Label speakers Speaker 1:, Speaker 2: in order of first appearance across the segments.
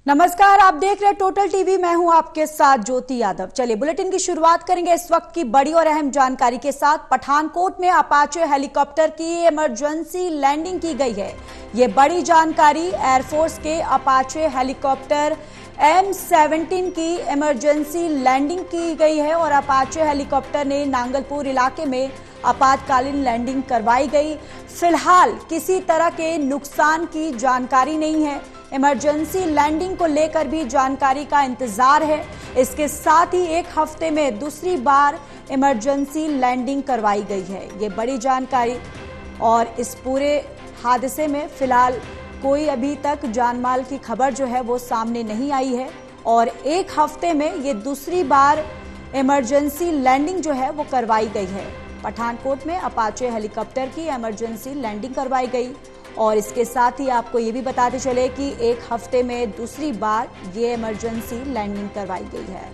Speaker 1: नमस्कार, आप देख रहे हैं टोटल टीवी। मैं हूं आपके साथ ज्योति यादव। चलिए बुलेटिन की शुरुआत करेंगे इस वक्त की बड़ी और अहम जानकारी के साथ। पठानकोट में अपाचे हेलीकॉप्टर की इमरजेंसी लैंडिंग की गई है। ये बड़ी जानकारी, एयरफोर्स के अपाचे हेलीकॉप्टर M17 की इमरजेंसी लैंडिंग की गई है और अपाचे हेलीकॉप्टर ने नांगलपुर इलाके में आपातकालीन लैंडिंग करवाई गई। फिलहाल किसी तरह के नुकसान की जानकारी नहीं है। इमरजेंसी लैंडिंग को लेकर भी जानकारी का इंतजार है। इसके साथ ही एक हफ्ते में दूसरी बार इमरजेंसी लैंडिंग करवाई गई है। ये बड़ी जानकारी। और इस पूरे हादसे में फिलहाल कोई अभी तक जानमाल की खबर जो है वो सामने नहीं आई है और एक हफ्ते में ये दूसरी बार इमरजेंसी लैंडिंग जो है वो करवाई गई है। पठानकोट में अपाचे हेलीकॉप्टर की इमरजेंसी लैंडिंग करवाई गई और इसके साथ ही आपको ये भी बताते चले कि एक हफ्ते में दूसरी बार ये इमरजेंसी लैंडिंग करवाई गई है।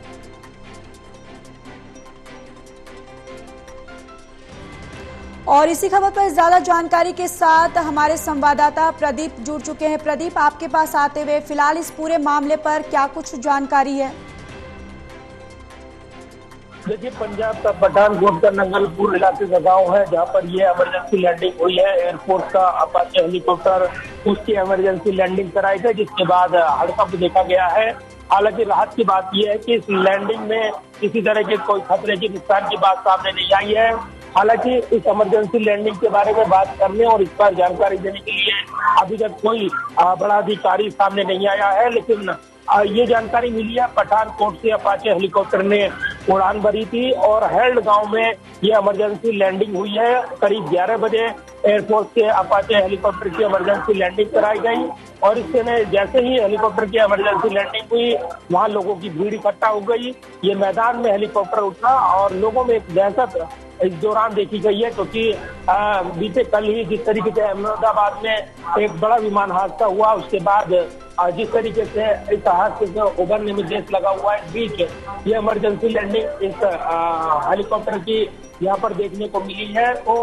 Speaker 1: और इसी खबर पर ज्यादा जानकारी के साथ हमारे संवाददाता प्रदीप जुड़ चुके हैं। प्रदीप, आपके पास आते हुए फिलहाल इस पूरे मामले पर क्या कुछ जानकारी है?
Speaker 2: देखिए, पंजाब का पठानकोट का नांगलपुर इलाके का गांव है जहां पर ये इमरजेंसी लैंडिंग हुई है। एयरफोर्स का अपाचे हेलीकॉप्टर उसकी इमरजेंसी लैंडिंग कराई गई, जिसके बाद हड़कंप देखा गया है। हालांकि राहत की बात यह है कि इस लैंडिंग में किसी तरह के कोई खतरे की नुकसान की बात सामने नहीं आई है। हालांकि इस इमरजेंसी लैंडिंग के बारे में बात करने और इस पर जानकारी देने के लिए अभी तक कोई बड़ा अधिकारी सामने नहीं आया है, लेकिन ये जानकारी मिली है पठानकोट से अपाचे हेलीकॉप्टर ने उड़ान भरी थी और हेल्ड गांव में ये इमरजेंसी लैंडिंग हुई है। करीब 11 बजे एयरफोर्स के अपाचे हेलीकॉप्टर की इमरजेंसी लैंडिंग कराई गई और इससे जैसे ही हेलीकॉप्टर की इमरजेंसी लैंडिंग हुई, वहां लोगों की भीड़ इकट्ठा हो गई। ये मैदान में हेलीकॉप्टर उतरा और लोगों में एक दहशत इस दौरान देखी गई है, क्योंकि बीते कल ही जिस तरीके से अहमदाबाद में एक बड़ा विमान हादसा हुआ, उसके बाद जिस तरीके से इस हादसे से उभरने में देश लगा हुआ है, इस बीच ये इमरजेंसी लैंडिंग इस हेलीकॉप्टर की यहाँ पर देखने को मिली है। तो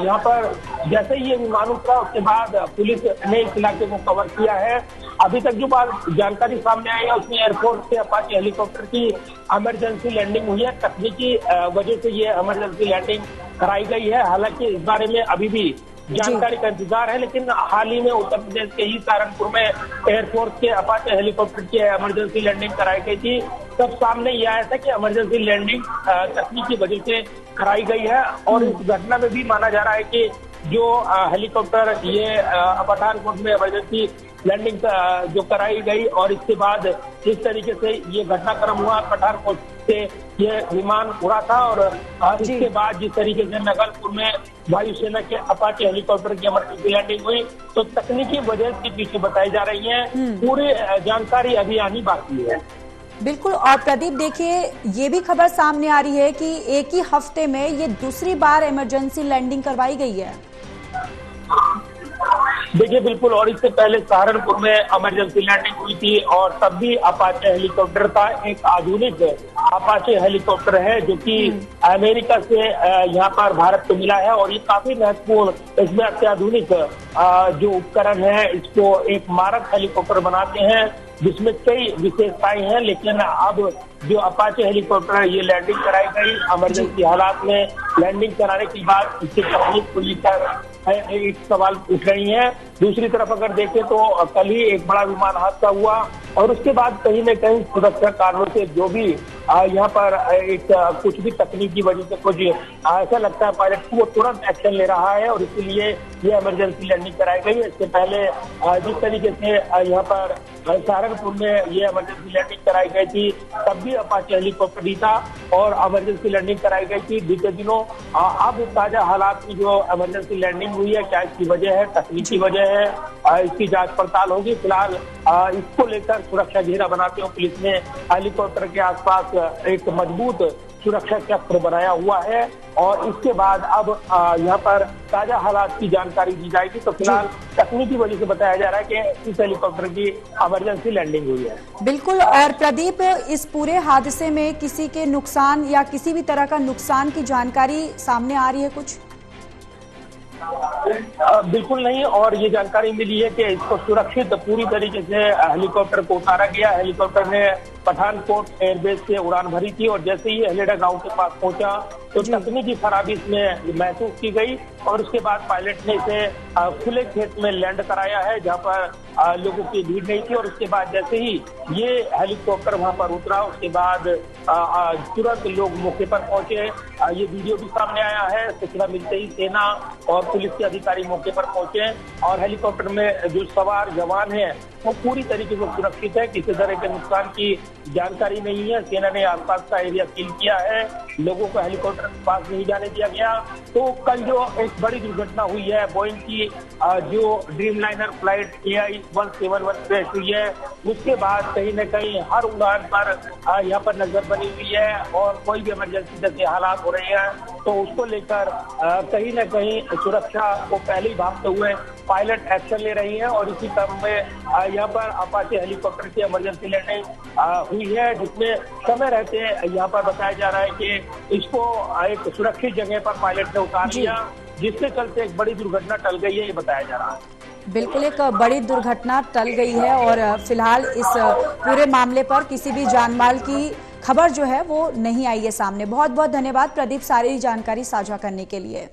Speaker 2: यहाँ पर जैसे ही ये विमान उतरा, उसके बाद पुलिस ने इस इलाके को कवर किया है। अभी तक जो बात जानकारी सामने आई है उसमें एयरफोर्स के अपाचे हेलीकॉप्टर की इमरजेंसी लैंडिंग हुई है। तकनीकी वजह से ये इमरजेंसी लैंडिंग कराई गई है। हालांकि इस बारे में अभी भी जानकारी का इंतजार है, लेकिन हाल ही में उत्तर प्रदेश के ही सहारनपुर में एयरफोर्स के अपाचे हेलीकॉप्टर की इमरजेंसी लैंडिंग कराई गई थी। तब सामने यह आया था कि इमरजेंसी लैंडिंग तकनीकी वजह से कराई गई है और इस घटना में भी माना जा रहा है कि जो हेलीकॉप्टर ये पठानकोट में इमरजेंसी लैंडिंग जो कराई गई और इसके बाद जिस तरीके से ये घटनाक्रम हुआ, पठानकोट से ये विमान उड़ा था और इसके बाद जिस तरीके से नागलपुर में वायुसेना के अपाचे हेलीकॉप्टर की इमरजेंसी लैंडिंग हुई, तो तकनीकी वजह के पीछे बताई जा रही है। पूरी जानकारी अभी आनी बाकी है।
Speaker 1: बिल्कुल। और प्रदीप, देखिए ये भी खबर सामने आ रही है कि एक ही हफ्ते में ये दूसरी बार इमरजेंसी लैंडिंग करवाई गई है।
Speaker 2: देखिए, बिल्कुल। और इससे पहले सहारनपुर में इमरजेंसी लैंडिंग हुई थी और तब भी अपाचे हेलीकॉप्टर था। एक आधुनिक अपाचे हेलीकॉप्टर है जो कि अमेरिका से यहाँ पर भारत को मिला है और ये काफी महत्वपूर्ण, इसमें अत्याधुनिक जो उपकरण है, इसको एक मारक हेलीकॉप्टर बनाते हैं जिसमें कई विशेषताएं हैं। लेकिन अब जो अपाचे हेलीकॉप्टर ये लैंडिंग कराई गई, इमरजेंसी हालात में लैंडिंग कराने के बाद इसकी तकनीक को लेकर एक सवाल उठ रही है। दूसरी तरफ अगर देखें तो कल ही एक बड़ा विमान हादसा हुआ और उसके बाद कहीं न कहीं सुरक्षा कारणों से जो भी यहाँ पर एक कुछ भी तकनीक की वजह से कुछ ऐसा लगता है पायलट को वो तुरंत एक्शन ले रहा है और इसीलिए ये इमरजेंसी लैंडिंग कराई गई है। इससे पहले जिस तरीके से यहाँ पर सहारनपुर में ये इमरजेंसी लैंडिंग कराई गई थी, तब भी अपाचे हेलीकॉप्टर ही था और इमरजेंसी लैंडिंग कराई गई थी बीते दिनों। अब ताजा हालात में जो इमरजेंसी लैंडिंग हुई है, क्या इसकी वजह है, तकनीकी वजह है, इसकी जांच पड़ताल होगी। फिलहाल इसको लेकर सुरक्षा घेरा बनाते हुए पुलिस ने हेलीकॉप्टर के आसपास एक मजबूत सुरक्षा चक्र बनाया हुआ है और इसके बाद अब यहाँ पर ताजा हालात की जानकारी दी जाएगी। तो फिलहाल तकनीकी वजह से बताया जा रहा है कि इस हेलीकॉप्टर की इमरजेंसी लैंडिंग हुई है।
Speaker 1: बिल्कुल। और प्रदीप, इस पूरे हादसे में किसी के नुकसान या किसी भी तरह का नुकसान की जानकारी सामने आ रही है कुछ?
Speaker 2: बिल्कुल नहीं। और ये जानकारी मिली है कि इसको सुरक्षित पूरी तरीके से हेलीकॉप्टर को उतारा गया। हेलीकॉप्टर ने पठानकोट एयरबेस से उड़ान भरी थी और जैसे ही हेलेडा गांव के पास पहुंचा तो तकनीकी खराबी इसमें महसूस की गई और उसके बाद पायलट ने इसे खुले खेत में लैंड कराया है जहां पर लोगों की भीड़ नहीं थी। और उसके बाद जैसे ही ये हेलीकॉप्टर वहां पर उतरा उसके बाद तुरंत लोग मौके पर पहुंचे। ये वीडियो भी सामने आया है। सूचना मिलते ही सेना और पुलिस के अधिकारी मौके पर पहुंचे और हेलीकॉप्टर में जो सवार जवान हैं वो पूरी तरीके से सुरक्षित है। किसी तरह के नुकसान की जानकारी नहीं है। सेना ने आसपास का एरिया सील किया है। लोगों को हेलीकॉप्टर के पास नहीं जाने दिया गया। तो कल जो एक बड़ी दुर्घटना हुई है बोइंग की जो ड्रीमलाइनर फ्लाइट AI-171 क्रैश हुई है उसके बाद कहीं न कहीं हर उड़ान पर यहाँ पर नजर बनी हुई है और कोई भी इमरजेंसी जैसे हालात हो रहे हैं तो उसको लेकर कहीं न कहीं सुरक्षा को पहले ही भागते हुए पायलट एक्शन ले रही है। और इसी क्रम में यहाँ पर अपाचे हेलीकॉप्टर की इमरजेंसी लैंडिंग हुई है जिसमें समय रहते यहाँ पर बताया जा रहा है कि इसको एक सुरक्षित जगह पर पायलट ने उतार लिया जिसके चलते एक बड़ी दुर्घटना टल गई है ये बताया जा रहा है।
Speaker 1: बिल्कुल एक बड़ी दुर्घटना टल गई है और फिलहाल इस पूरे मामले पर किसी भी जानमाल की खबर जो है वो नहीं आई है सामने। बहुत बहुत धन्यवाद प्रदीप सारी जानकारी साझा करने के लिए।